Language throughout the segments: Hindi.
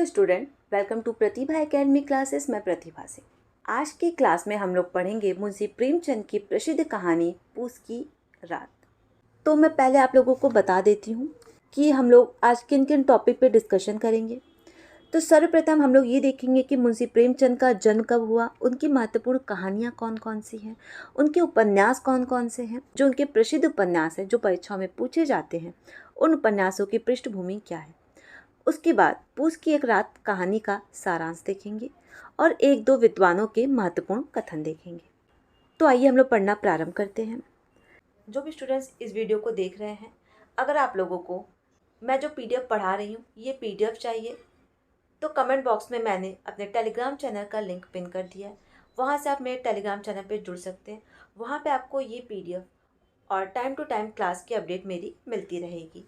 Student, welcome to Pratibha academy classes. मैं प्रतिभा से आज की क्लास में हम लोग पढ़ेंगे मुंशी प्रेमचंद की प्रसिद्ध कहानी पूस की रात। तो मैं पहले आप लोगों को बता देती हूँ कि हम लोग आज किन किन टॉपिक पे डिस्कशन करेंगे। तो सर्वप्रथम हम लोग ये देखेंगे कि मुंशी प्रेमचंद का जन्म कब हुआ, उनकी महत्वपूर्ण कहानियाँ कौन कौन सी हैं, उनके उपन्यास कौन कौन से हैं, जो उनके प्रसिद्ध उपन्यास हैं जो परीक्षाओं में पूछे जाते हैं, उन उपन्यासों की पृष्ठभूमि क्या है। उसके बाद पूस की एक रात कहानी का सारांश देखेंगे और एक दो विद्वानों के महत्वपूर्ण कथन देखेंगे। तो आइए हम लोग पढ़ना प्रारंभ करते हैं। जो भी स्टूडेंट्स इस वीडियो को देख रहे हैं, अगर आप लोगों को मैं जो पीडीएफ पढ़ा रही हूँ ये पीडीएफ चाहिए तो कमेंट बॉक्स में मैंने अपने टेलीग्राम चैनल का लिंक पिन कर दिया है। वहाँ से आप मेरे टेलीग्राम चैनल पर जुड़ सकते हैं। वहाँ पर आपको ये पीडीएफ और टाइम टू टाइम क्लास की अपडेट मेरी मिलती रहेगी।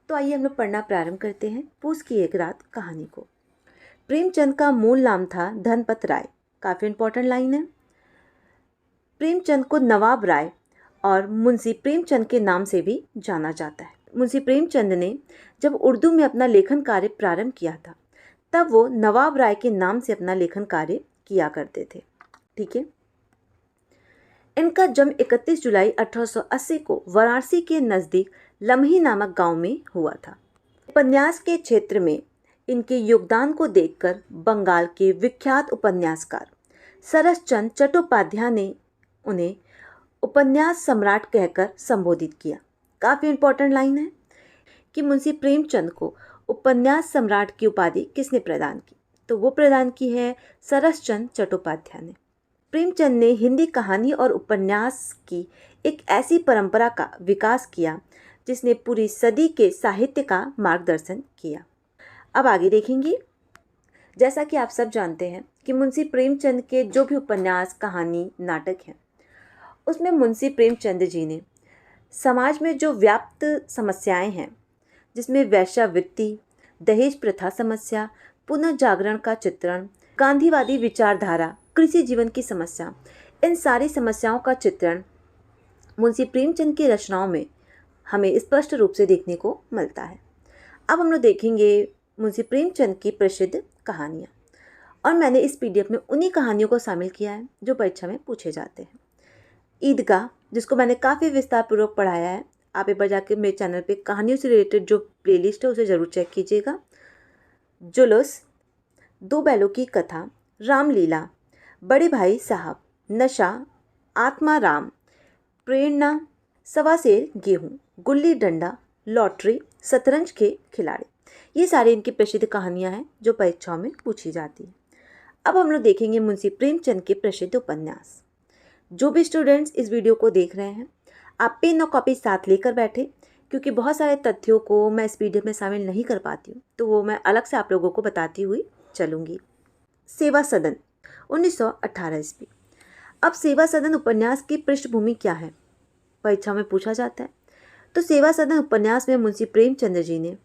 तो आइए हम लोग पढ़ना प्रारंभ करते हैं पूस की एक रात कहानी को। प्रेमचंद का मूल नाम था धनपत राय। काफ़ी इंपॉर्टेंट लाइन है। प्रेमचंद को नवाब राय और मुंशी प्रेमचंद के नाम से भी जाना जाता है। मुंशी प्रेमचंद ने जब उर्दू में अपना लेखन कार्य प्रारंभ किया था तब वो नवाब राय के नाम से अपना लेखन कार्य किया करते थे। ठीक है। इनका जन्म 31 जुलाई 1880 को वाराणसी के नज़दीक लम्ही नामक गांव में हुआ था। उपन्यास के क्षेत्र में इनके योगदान को देखकर बंगाल के विख्यात उपन्यासकार सरसचंद चट्टोपाध्याय ने उन्हें उपन्यास सम्राट कहकर संबोधित किया। काफ़ी इंपॉर्टेंट लाइन है कि मुंशी प्रेमचंद को उपन्यास सम्राट की उपाधि किसने प्रदान की, तो वो प्रदान की है सरसचंद चट्टोपाध्याय ने। प्रेमचंद ने हिंदी कहानी और उपन्यास की एक ऐसी परंपरा का विकास किया जिसने पूरी सदी के साहित्य का मार्गदर्शन किया। अब आगे देखेंगे। जैसा कि आप सब जानते हैं कि मुंशी प्रेमचंद के जो भी उपन्यास, कहानी, नाटक हैं उसमें मुंशी प्रेमचंद जी ने समाज में जो व्याप्त समस्याएं हैं, जिसमें वेश्यावृत्ति, दहेज प्रथा समस्या, पुनर्जागरण का चित्रण, गांधीवादी विचारधारा, कृषि जीवन की समस्या, इन सारी समस्याओं का चित्रण मुंशी प्रेमचंद की रचनाओं में हमें स्पष्ट रूप से देखने को मिलता है। अब हम लोग देखेंगे मुंशी प्रेमचंद की प्रसिद्ध कहानियाँ, और मैंने इस पीडीएफ में उन्हीं कहानियों को शामिल किया है जो परीक्षा में पूछे जाते हैं। ईदगाह, जिसको मैंने काफ़ी विस्तार पूर्वक पढ़ाया है, आप एक बार जाकर मेरे चैनल पे कहानियों से रिलेटेड जो प्लेलिस्ट है उसे ज़रूर चेक कीजिएगा। जुलूस, दो बैलों की कथा, रामलीला, बड़े भाई साहब, नशा, आत्मा राम, प्रेरणा, सवा सेर गेहूँ, गुल्ली डंडा, लॉटरी, शतरंज के खिलाड़ी, ये सारी इनकी प्रसिद्ध कहानियाँ हैं जो परीक्षाओं में पूछी जाती हैं। अब हम लोग देखेंगे मुंशी प्रेमचंद के प्रसिद्ध उपन्यास। जो भी स्टूडेंट्स इस वीडियो को देख रहे हैं, आप पेन और कॉपी साथ लेकर बैठे, क्योंकि बहुत सारे तथ्यों को मैं इस पीडीएफ में शामिल नहीं कर पाती हूँ, तो वो मैं अलग से आप लोगों को बताती हुई चलूँगी। सेवा सदन 1918 ईस्वी। अब सेवा सदन उपन्यास की पृष्ठभूमि क्या है, परीक्षा में पूछा जाता है। तो सेवा सदन उपन्यास में मुंशी प्रेमचंद जी ने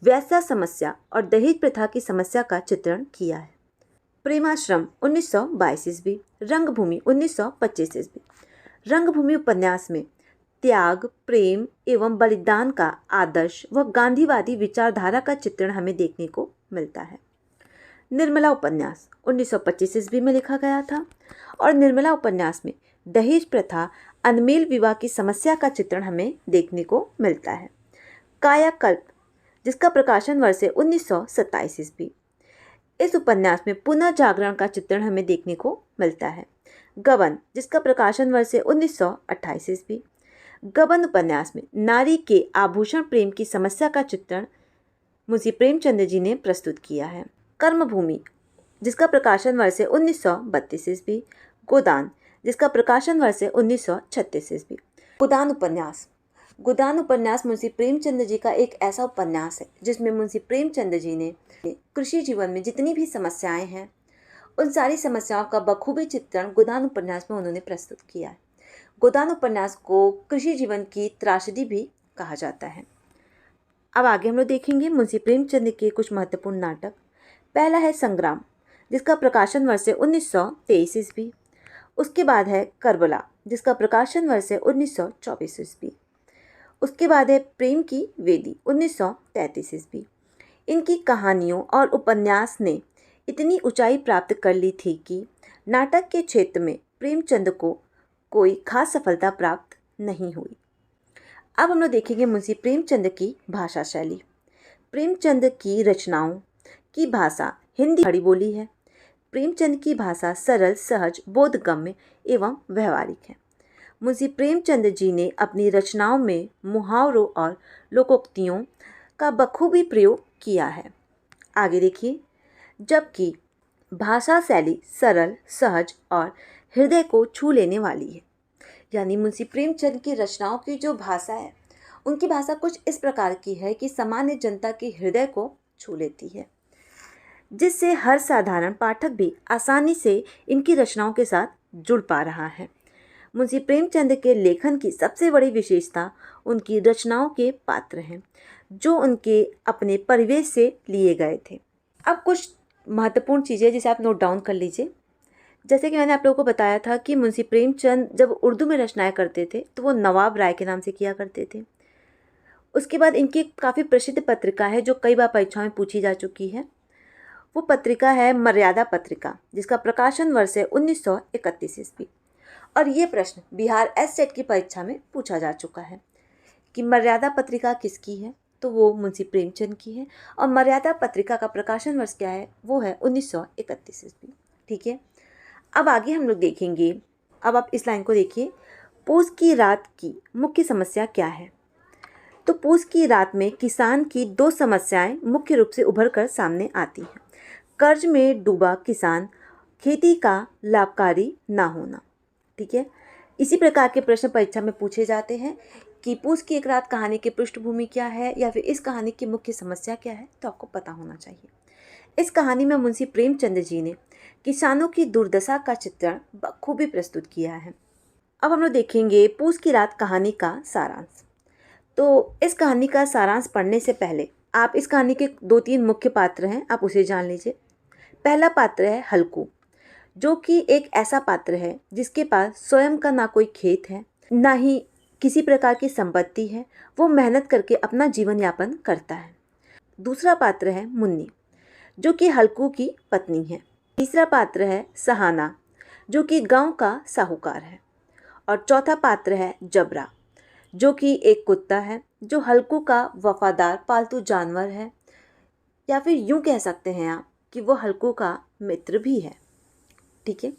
वैश्या समस्या और दहेज प्रथा की समस्या का चित्रण किया है। प्रेमाश्रम 1922 ईस्वी। रंगभूमि 1925 ईस्वी। रंगभूमि उपन्यास में त्याग, प्रेम एवं बलिदान का आदर्श व गांधीवादी विचारधारा का चित्रण हमें देखने को मिलता है। निर्मला उपन्यास 1925 ईस्वी में लिखा गया था, और निर्मला उपन्यास में दहेज प्रथा, अनमेल विवाह की समस्या का चित्रण हमें देखने को मिलता है। कायाकल्प, जिसका प्रकाशन वर्ष है 1927 ईस्वी। इस उपन्यास में पुनर्जागरण का चित्रण हमें देखने को मिलता है। गबन, जिसका प्रकाशन वर्ष है 1928 ईस्वी। गबन उपन्यास में नारी के आभूषण प्रेम की समस्या का चित्रण मुंशी प्रेमचंद जी ने प्रस्तुत किया है। कर्मभूमि, जिसका प्रकाशन वर्ष है 1932 ईस्वी। गोदान, जिसका प्रकाशन वर्ष है 1936 ईस्वी। गोदान उपन्यास। गोदान उपन्यास मुंशी प्रेमचंद जी का एक ऐसा उपन्यास है जिसमें मुंशी प्रेमचंद जी ने कृषि जीवन में जितनी भी समस्याएं हैं उन सारी समस्याओं का बखूबी चित्रण गोदान उपन्यास में उन्होंने प्रस्तुत किया है। गोदान उपन्यास को कृषि जीवन की त्रासदी भी कहा जाता है। अब आगे हम लोग देखेंगे मुंशी प्रेमचंद के कुछ महत्वपूर्ण नाटक। पहला है संग्राम, जिसका प्रकाशन वर्ष है 1923 ईस्वी। उसके बाद है करबला, जिसका प्रकाशन वर्ष है 1924 ईस्वी। उसके बाद है प्रेम की वेदी 1933 ईस्वी। इनकी कहानियों और उपन्यास ने इतनी ऊंचाई प्राप्त कर ली थी कि नाटक के क्षेत्र में प्रेमचंद को कोई खास सफलता प्राप्त नहीं हुई। अब हम लोग देखेंगे मुंशी प्रेमचंद की भाषा शैली। प्रेमचंद की रचनाओं की भाषा हिंदी खड़ी बोली है। प्रेमचंद की भाषा सरल, सहज, बोधगम्य एवं व्यवहारिक है। मुंशी प्रेमचंद जी ने अपनी रचनाओं में मुहावरों और लोकोक्तियों का बखूबी प्रयोग किया है। आगे देखिए, जबकि भाषा शैली सरल, सहज और हृदय को छू लेने वाली है। यानी मुंशी प्रेमचंद की रचनाओं की जो भाषा है, उनकी भाषा कुछ इस प्रकार की है कि सामान्य जनता के हृदय को छू लेती है, जिससे हर साधारण पाठक भी आसानी से इनकी रचनाओं के साथ जुड़ पा रहा है। मुंशी प्रेमचंद के लेखन की सबसे बड़ी विशेषता उनकी रचनाओं के पात्र हैं, जो उनके अपने परिवेश से लिए गए थे। अब कुछ महत्वपूर्ण चीज़ें जिसे आप नोट डाउन कर लीजिए। जैसे कि मैंने आप लोगों को बताया था कि मुंशी प्रेमचंद जब उर्दू में रचनाएं करते थे तो वो नवाब राय के नाम से किया करते थे। उसके बाद इनकी काफ़ी प्रसिद्ध पत्रिका है जो कई बार परीक्षाओं में पूछी जा चुकी है। वो पत्रिका है मर्यादा पत्रिका, जिसका प्रकाशन वर्ष है 1931 ईस्वी। और ये प्रश्न बिहार एससेट की परीक्षा में पूछा जा चुका है कि मर्यादा पत्रिका किसकी है, तो वो मुंशी प्रेमचंद की है। और मर्यादा पत्रिका का प्रकाशन वर्ष क्या है, वो है 1931 ईस्वी। ठीक है, अब आगे हम लोग देखेंगे। अब आप इस लाइन को देखिए, पूस की रात की मुख्य समस्या क्या है। तो पूस की रात में किसान की दो समस्याएं मुख्य रूप से उभर कर सामने आती हैं। कर्ज में डूबा किसान, खेती का लाभकारी ना होना। ठीक है, इसी प्रकार के प्रश्न परीक्षा में पूछे जाते हैं कि पूस की एक रात कहानी की पृष्ठभूमि क्या है या फिर इस कहानी की मुख्य समस्या क्या है, तो आपको पता होना चाहिए। इस कहानी में मुंशी प्रेमचंद जी ने किसानों की दुर्दशा का चित्रण बखूबी प्रस्तुत किया है। अब हम लोग देखेंगे पूस की रात कहानी का सारांश। तो इस कहानी का सारांश पढ़ने से पहले आप इस कहानी के 2-3 मुख्य पात्र हैं, आप उसे जान लीजिए। पहला पात्र है हल्कू, जो कि एक ऐसा पात्र है जिसके पास स्वयं का ना कोई खेत है, ना ही किसी प्रकार की संपत्ति है। वो मेहनत करके अपना जीवन यापन करता है। दूसरा पात्र है मुन्नी, जो कि हल्कू की पत्नी है। तीसरा पात्र है सहाना, जो कि गांव का साहूकार है। और चौथा पात्र है जबरा, जो कि एक कुत्ता है, जो हल्कू का वफादार पालतू जानवर है, या फिर यूं कह सकते हैं आप कि वो हल्कू का मित्र भी है। ठीक है,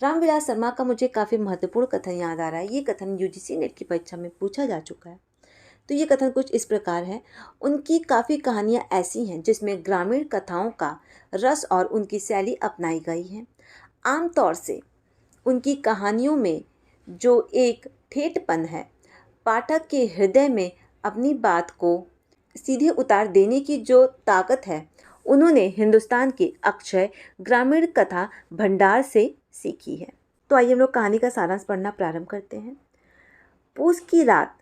रामविलास शर्मा का मुझे काफ़ी महत्वपूर्ण कथन याद आ रहा है। ये कथन यूजीसी नेट की परीक्षा में पूछा जा चुका है। तो ये कथन कुछ इस प्रकार है, उनकी काफ़ी कहानियाँ ऐसी हैं जिसमें ग्रामीण कथाओं का रस और उनकी शैली अपनाई गई है। आमतौर से उनकी कहानियों में जो एक ठेठपन है, पाठक के हृदय में अपनी बात को सीधे उतार देने की जो ताकत है, उन्होंने हिंदुस्तान के अक्षय ग्रामीण कथा भंडार से सीखी है। तो आइए हम लोग कहानी का सारांश पढ़ना प्रारंभ करते हैं। पूस की रात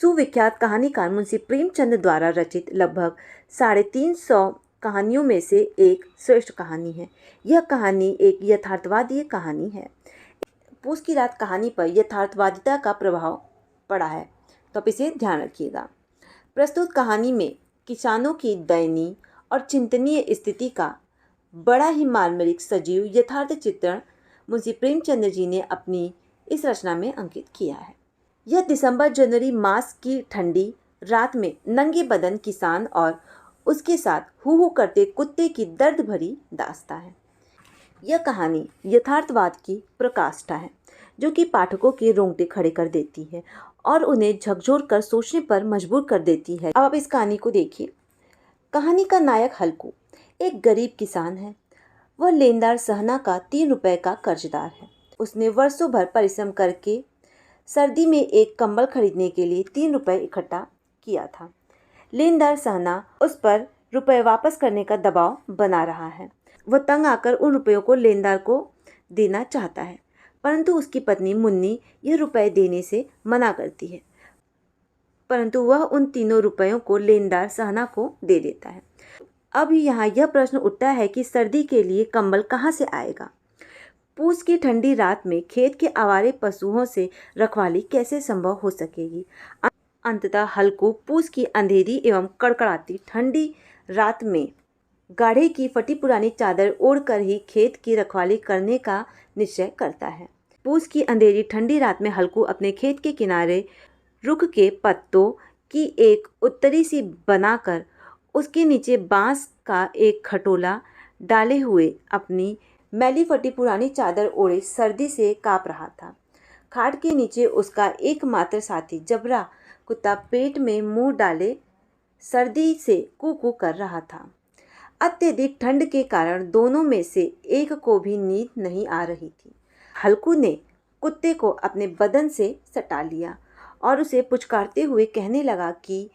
सुविख्यात कहानीकार मुंशी प्रेमचंद द्वारा रचित लगभग 350 कहानियों में से एक श्रेष्ठ कहानी है। यह कहानी एक यथार्थवादी कहानी है। पूस की रात कहानी पर यथार्थवादिता का प्रभाव पड़ा है, तो आप इसे ध्यान रखिएगा। प्रस्तुत कहानी में किसानों की दयनीय और चिंतनीय स्थिति का बड़ा ही मार्मिक सजीव यथार्थ चित्रण मुंशी प्रेमचंद जी ने अपनी इस रचना में अंकित किया है। यह दिसंबर जनवरी मास की ठंडी रात में नंगे बदन किसान और उसके साथ हू हू करते कुत्ते की दर्द भरी दास्तां है। यह कहानी यथार्थवाद की प्रकाष्ठा है, जो कि पाठकों के रोंगटे खड़े कर देती है और उन्हें झकझोर कर सोचने पर मजबूर कर देती है। अब आप इस कहानी को देखिए। कहानी का नायक हल्कू एक गरीब किसान है। वह लेनदार सहना का 3 रुपए का कर्जदार है। उसने वर्षों भर परिश्रम करके सर्दी में एक कंबल खरीदने के लिए 3 रुपए इकट्ठा किया था। लेनदार सहना उस पर रुपए वापस करने का दबाव बना रहा है। वह तंग आकर उन रुपयों को लेनदार को देना चाहता है, परंतु उसकी पत्नी मुन्नी यह रुपए देने से मना करती है, परंतु वह उन तीनों रुपयों को लेनदार सहना को दे देता है। अब यहाँ यह प्रश्न उठता है कि सर्दी के लिए कंबल कहाँ से आएगा। पूस की ठंडी रात में खेत के आवारे पशुओं से रखवाली कैसे संभव हो सकेगी। अंततः हल्कू पूस की अंधेरी एवं कड़कड़ाती ठंडी रात में गाढ़े की फटी पुरानी चादर ओढ़कर ही खेत की रखवाली करने का निश्चय करता है। पूस की अंधेरी ठंडी रात में हल्कू अपने खेत के किनारे रुख के पत्तों की एक उत्तरी सी बनाकर उसके नीचे बांस का एक खटोला डाले हुए अपनी मैली फटी पुरानी चादर ओढ़े सर्दी से काँप रहा था। खाट के नीचे उसका एकमात्र साथी जबरा कुत्ता पेट में मुंह डाले सर्दी से कू कर रहा था। अत्यधिक ठंड के कारण दोनों में से एक को भी नींद नहीं आ रही थी। हल्कू ने कुत्ते को अपने बदन से सटा लिया और उसे पुचकारते हुए कहने लगा कि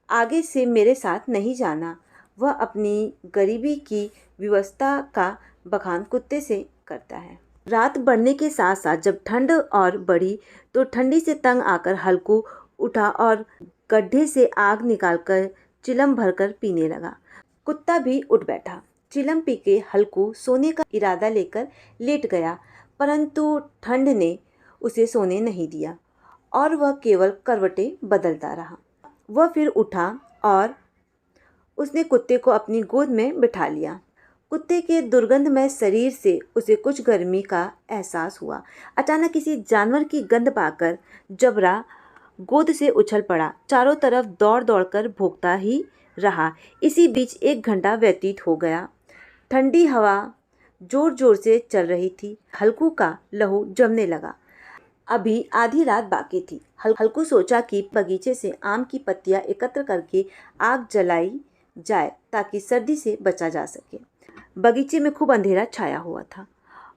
आगे से मेरे साथ नहीं जाना। वह अपनी गरीबी की व्यवस्था का बखान कुत्ते से करता है। रात बढ़ने के साथ साथ जब ठंड और बढ़ी तो ठंडी से तंग आकर हल्कू उठा और गड्ढे से आग निकालकर चिलम भरकर पीने लगा। कुत्ता भी उठ बैठा। चिलम पी के हल्कू सोने का इरादा लेकर लेट गया, परंतु ठंड ने उसे सोने नहीं दिया और वह केवल करवटें बदलता रहा। वह फिर उठा और उसने कुत्ते को अपनी गोद में बिठा लिया। कुत्ते के दुर्गंधमय शरीर से उसे कुछ गर्मी का एहसास हुआ। अचानक किसी जानवर की गंध पाकर जबरा गोद से उछल पड़ा। चारों तरफ दौड़ दौड़कर भौंकता ही रहा। इसी बीच 1 घंटा व्यतीत हो गया। ठंडी हवा जोर जोर से चल रही थी। हल्कू का लहू जमने लगा। अभी आधी रात बाकी थी। हल्कू सोचा कि बगीचे से आम की पत्तियां एकत्र करके आग जलाई जाए ताकि सर्दी से बचा जा सके। बगीचे में खूब अंधेरा छाया हुआ था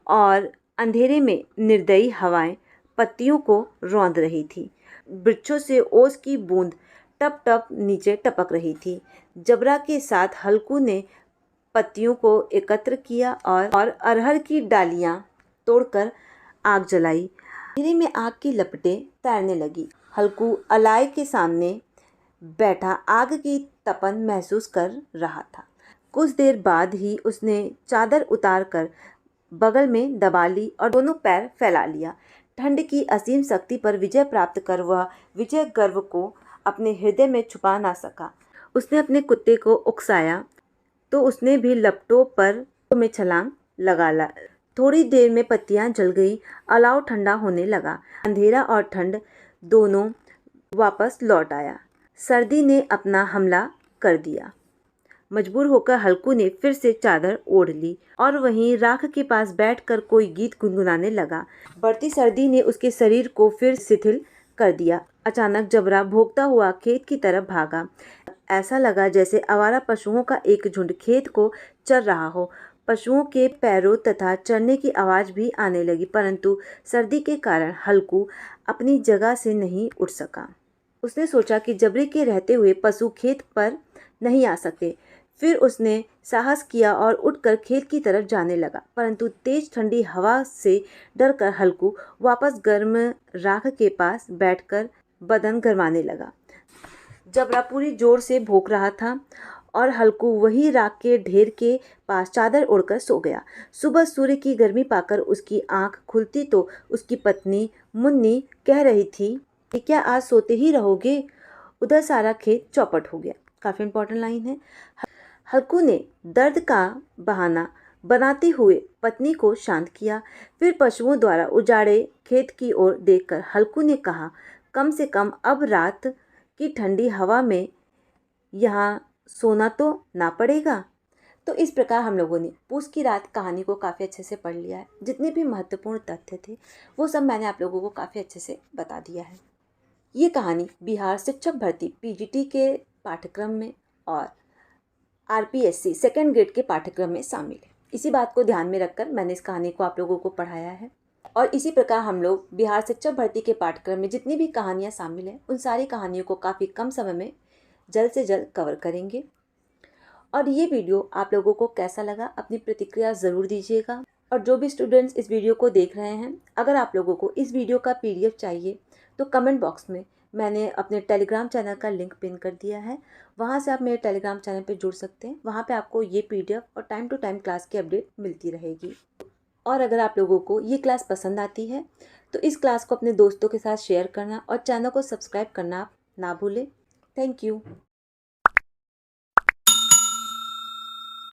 और अंधेरे में निर्दयी हवाएं पत्तियों को रौंद रही थी। वृक्षों से ओस की बूंद टप टप नीचे टपक रही थी। जबरा के साथ हल्कू ने पत्तियों को एकत्र किया और अरहर की डालियां तोड़कर आग जलाई। अंधेरे में आग की लपटें तैरने लगी। हल्कू अलाय के सामने बैठा आग की तपन महसूस कर रहा था। कुछ देर बाद ही उसने चादर उतार कर बगल में दबा ली और दोनों पैर फैला लिया। ठंड की असीम शक्ति पर विजय प्राप्त कर वह विजय गर्व को अपने हृदय में छुपा ना सका। उसने अपने कुत्ते को उकसाया तो उसने भी लपटों पर में छलांग लगा। थोड़ी देर में पत्तियां जल गई। अलाव ठंडा होने लगा। अंधेरा और ठंड दोनों वापस लौट आया। सर्दी ने अपना हमला कर दिया। मजबूर होकर हल्कू ने फिर से चादर ओढ़ ली और वहीं राख के पास बैठकर कोई गीत गुनगुनाने लगा। बढ़ती सर्दी ने उसके शरीर को फिर शिथिल कर दिया। अचानक जबरा भौंकता हुआ खेत की तरफ भागा। ऐसा लगा जैसे आवारा पशुओं का एक झुंड खेत को चर रहा हो। पशुओं के पैरों तथा चरने की आवाज़ भी आने लगी, परंतु सर्दी के कारण हल्कू अपनी जगह से नहीं उठ सका। उसने सोचा कि जबरे के रहते हुए पशु खेत पर नहीं आ सकते। फिर उसने साहस किया और उठकर खेत की तरफ जाने लगा, परंतु तेज ठंडी हवा से डरकर हल्कू वापस गर्म राख के पास बैठकर बदन गरमाने लगा। जबरा पूरी जोर से भौंक रहा था और हल्कू वही राख के ढेर के पास चादर ओढ़कर सो गया। सुबह सूर्य की गर्मी पाकर उसकी आंख खुलती तो उसकी पत्नी मुन्नी कह रही थी कि क्या आज सोते ही रहोगे? उधर सारा खेत चौपट हो गया। काफ़ी इंपॉर्टेंट लाइन है। हल्कू ने दर्द का बहाना बनाते हुए पत्नी को शांत किया। फिर पशुओं द्वारा उजाड़े खेत की ओर देखकर हल्कू ने कहा, कम से कम अब रात की ठंडी हवा में यहाँ सोना तो ना पड़ेगा। तो इस प्रकार हम लोगों ने पूस की रात कहानी को काफ़ी अच्छे से पढ़ लिया है। जितने भी महत्वपूर्ण तथ्य थे वो सब मैंने आप लोगों को काफ़ी अच्छे से बता दिया है। ये कहानी बिहार शिक्षक भर्ती पीजीटी के पाठ्यक्रम में और आरपीएससी सेकेंड ग्रेड के पाठ्यक्रम में शामिल है। इसी बात को ध्यान में रखकर मैंने इस कहानी को आप लोगों को पढ़ाया है। और इसी प्रकार हम लोग बिहार शिक्षक भर्ती के पाठ्यक्रम में जितनी भी कहानियाँ शामिल हैं उन सारी कहानियों को काफ़ी कम समय में जल्द से जल्द कवर करेंगे। और ये वीडियो आप लोगों को कैसा लगा अपनी प्रतिक्रिया ज़रूर दीजिएगा। और जो भी स्टूडेंट्स इस वीडियो को देख रहे हैं, अगर आप लोगों को इस वीडियो का पीडीएफ चाहिए तो कमेंट बॉक्स में मैंने अपने टेलीग्राम चैनल का लिंक पिन कर दिया है। वहाँ से आप मेरे टेलीग्राम चैनल पर जुड़ सकते हैं। वहाँ पे आपको ये पीडीएफ और टाइम टू टाइम क्लास की अपडेट मिलती रहेगी। और अगर आप लोगों को ये क्लास पसंद आती है तो इस क्लास को अपने दोस्तों के साथ शेयर करना और चैनल को सब्सक्राइब करना ना भूलें। Thank you.